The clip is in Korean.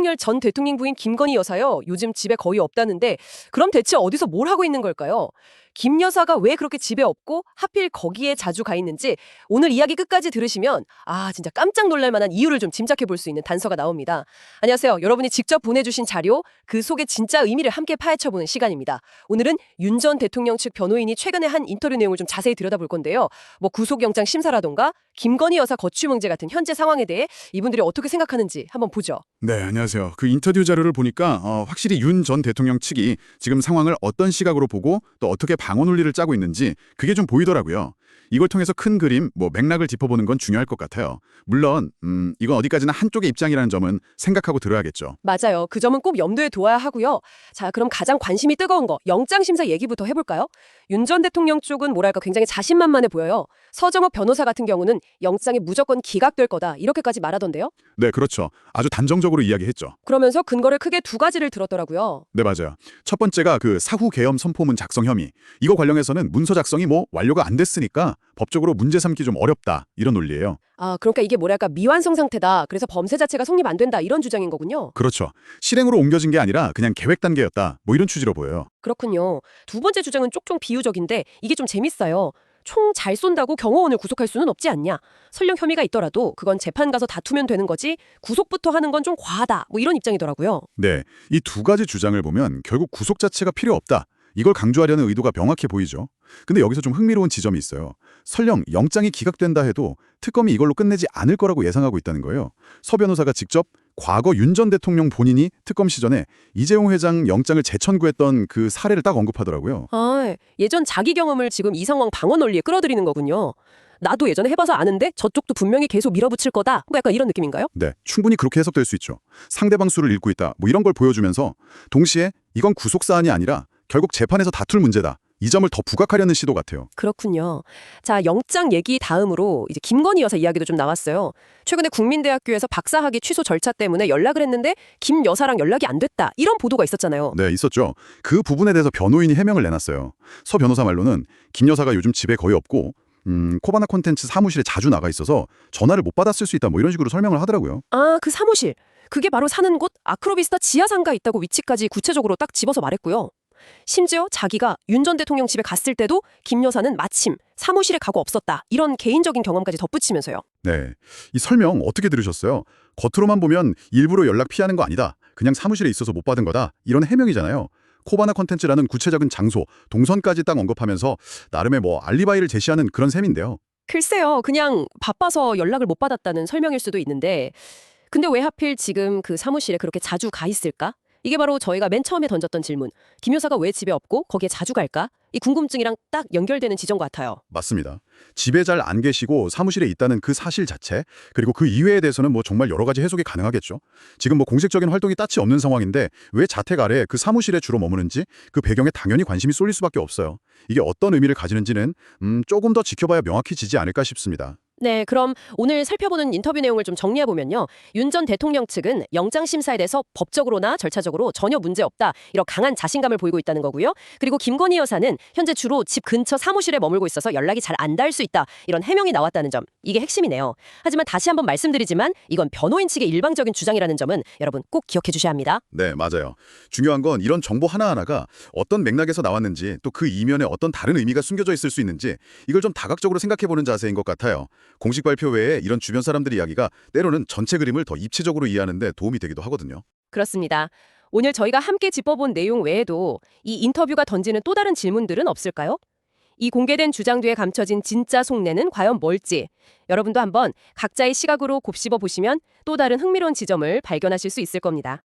윤석열 전 대통령 부인 김건희 여사요. 요즘 집에 거의 없다는데 그럼 대체 어디서 뭘 하고 있는 걸까요? 김 여사가 왜 그렇게 집에 없고 하필 거기에 자주 가 있는지 오늘 이야기 끝까지 들으시면 진짜 깜짝 놀랄 만한 이유를 좀 짐작해 볼 수 있는 단서가 나옵니다. 안녕하세요. 여러분이 직접 보내주신 자료, 그 속의 진짜 의미를 함께 파헤쳐보는 시간입니다. 오늘은 윤 전 대통령 측 변호인이 최근에 한 인터뷰 내용을 좀 자세히 들여다볼 건데요. 뭐 구속영장 심사라던가 김건희 여사 거취 문제 같은 현재 상황에 대해 이분들이 어떻게 생각하는지 한번 보죠. 네, 안녕하세요. 그 인터뷰 자료를 보니까 확실히 윤 전 대통령 측이 지금 상황을 어떤 시각으로 보고 또 어떻게 방어 논리를 짜고 있는지 그게 좀 보이더라고요. 이걸 통해서 큰 그림, 맥락을 짚어보는 건 중요할 것 같아요. 물론 이건 어디까지나 한쪽의 입장이라는 점은 생각하고 들어야겠죠. 맞아요. 그 점은 꼭 염두에 두어야 하고요. 자, 그럼 가장 관심이 뜨거운 거, 영장심사 얘기부터 해볼까요? 윤 전 대통령 쪽은 뭐랄까 굉장히 자신만만해 보여요. 서정욱 변호사 같은 경우는 영장이 무조건 기각될 거다 이렇게까지 말하던데요. 네, 그렇죠. 아주 단정적으로 이야기했죠. 그러면서 근거를 크게 두 가지를 들었더라고요. 네, 맞아요. 첫 번째가 그 사후 계엄 선포문 작성 혐의. 이거 관련해서는 문서 작성이 완료가 안 됐으니까 법적으로 문제 삼기 좀 어렵다 이런 논리예요. 그러니까 이게 뭐랄까 미완성 상태다. 그래서 범죄 자체가 성립 안 된다 이런 주장인 거군요. 그렇죠. 실행으로 옮겨진 게 아니라 그냥 계획 단계였다. 이런 취지로 보여요. 그렇군요. 두 번째 주장은 쪽좀 비유적인데 이게 좀 재밌어요. 총 잘 쏜다고 경호원을 구속할 수는 없지 않냐. 설령 혐의가 있더라도 그건 재판 가서 다투면 되는 거지 구속부터 하는 건 좀 과하다. 이런 입장이더라고요. 네, 이 두 가지 주장을 보면 결국 구속 자체가 필요 없다. 이걸 강조하려는 의도가 명확해 보이죠. 근데 여기서 좀 흥미로운 지점이 있어요. 설령 영장이 기각된다 해도 특검이 이걸로 끝내지 않을 거라고 예상하고 있다는 거예요. 서 변호사가 직접 과거 윤 전 대통령 본인이 특검 시전에 이재용 회장 영장을 재청구했던 그 사례를 딱 언급하더라고요. 예전 자기 경험을 지금 이 상황 방어 논리에 끌어들이는 거군요. 나도 예전에 해봐서 아는데 저쪽도 분명히 계속 밀어붙일 거다. 약간 이런 느낌인가요? 네, 충분히 그렇게 해석될 수 있죠. 상대방 수를 읽고 있다. 이런 걸 보여주면서 동시에 이건 구속사안이 아니라 결국 재판에서 다툴 문제다. 이 점을 더 부각하려는 시도 같아요. 그렇군요. 자, 영장 얘기 다음으로 이제 김건희 여사 이야기도 좀 나왔어요. 최근에 국민대학교에서 박사학위 취소 절차 때문에 연락을 했는데 김 여사랑 연락이 안 됐다. 이런 보도가 있었잖아요. 네, 있었죠. 그 부분에 대해서 변호인이 해명을 내놨어요. 서 변호사 말로는 김 여사가 요즘 집에 거의 없고 코바나 콘텐츠 사무실에 자주 나가 있어서 전화를 못 받았을 수 있다. 이런 식으로 설명을 하더라고요. 그 사무실. 그게 바로 사는 곳 아크로비스타 지하상가에 있다고 위치까지 구체적으로 딱 집어서 말했고요. 심지어 자기가 윤 전 대통령 집에 갔을 때도 김 여사는 마침 사무실에 가고 없었다. 이런 개인적인 경험까지 덧붙이면서요. 네, 이 설명 어떻게 들으셨어요? 겉으로만 보면 일부러 연락 피하는 거 아니다. 그냥 사무실에 있어서 못 받은 거다. 이런 해명이잖아요. 코바나 콘텐츠라는 구체적인 장소, 동선까지 딱 언급하면서 나름의 알리바이를 제시하는 그런 셈인데요. 글쎄요. 그냥 바빠서 연락을 못 받았다는 설명일 수도 있는데 근데 왜 하필 지금 그 사무실에 그렇게 자주 가 있을까? 이게 바로 저희가 맨 처음에 던졌던 질문. 김 여사가 왜 집에 없고 거기에 자주 갈까? 이 궁금증이랑 딱 연결되는 지점 같아요. 맞습니다. 집에 잘 안 계시고 사무실에 있다는 그 사실 자체, 그리고 그 이외에 대해서는 정말 여러 가지 해석이 가능하겠죠. 지금 공식적인 활동이 따치 없는 상황인데 왜 자택 아래 그 사무실에 주로 머무는지 그 배경에 당연히 관심이 쏠릴 수밖에 없어요. 이게 어떤 의미를 가지는지는 조금 더 지켜봐야 명확해지지 않을까 싶습니다. 네, 그럼 오늘 살펴보는 인터뷰 내용을 좀 정리해보면요. 윤 전 대통령 측은 영장심사에 대해서 법적으로나 절차적으로 전혀 문제 없다. 이런 강한 자신감을 보이고 있다는 거고요. 그리고 김건희 여사는 현재 주로 집 근처 사무실에 머물고 있어서 연락이 잘 안 닿을 수 있다. 이런 해명이 나왔다는 점. 이게 핵심이네요. 하지만 다시 한번 말씀드리지만 이건 변호인 측의 일방적인 주장이라는 점은 여러분 꼭 기억해 주셔야 합니다. 네, 맞아요. 중요한 건 이런 정보 하나하나가 어떤 맥락에서 나왔는지 또 그 이면에 어떤 다른 의미가 숨겨져 있을 수 있는지 이걸 좀 다각적으로 생각해보는 자세인 것 같아요. 공식 발표 외에 이런 주변 사람들 이야기가 때로는 전체 그림을 더 입체적으로 이해하는 데 도움이 되기도 하거든요. 그렇습니다. 오늘 저희가 함께 짚어본 내용 외에도 이 인터뷰가 던지는 또 다른 질문들은 없을까요? 이 공개된 주장 뒤에 감춰진 진짜 속내는 과연 뭘지 여러분도 한번 각자의 시각으로 곱씹어 보시면 또 다른 흥미로운 지점을 발견하실 수 있을 겁니다.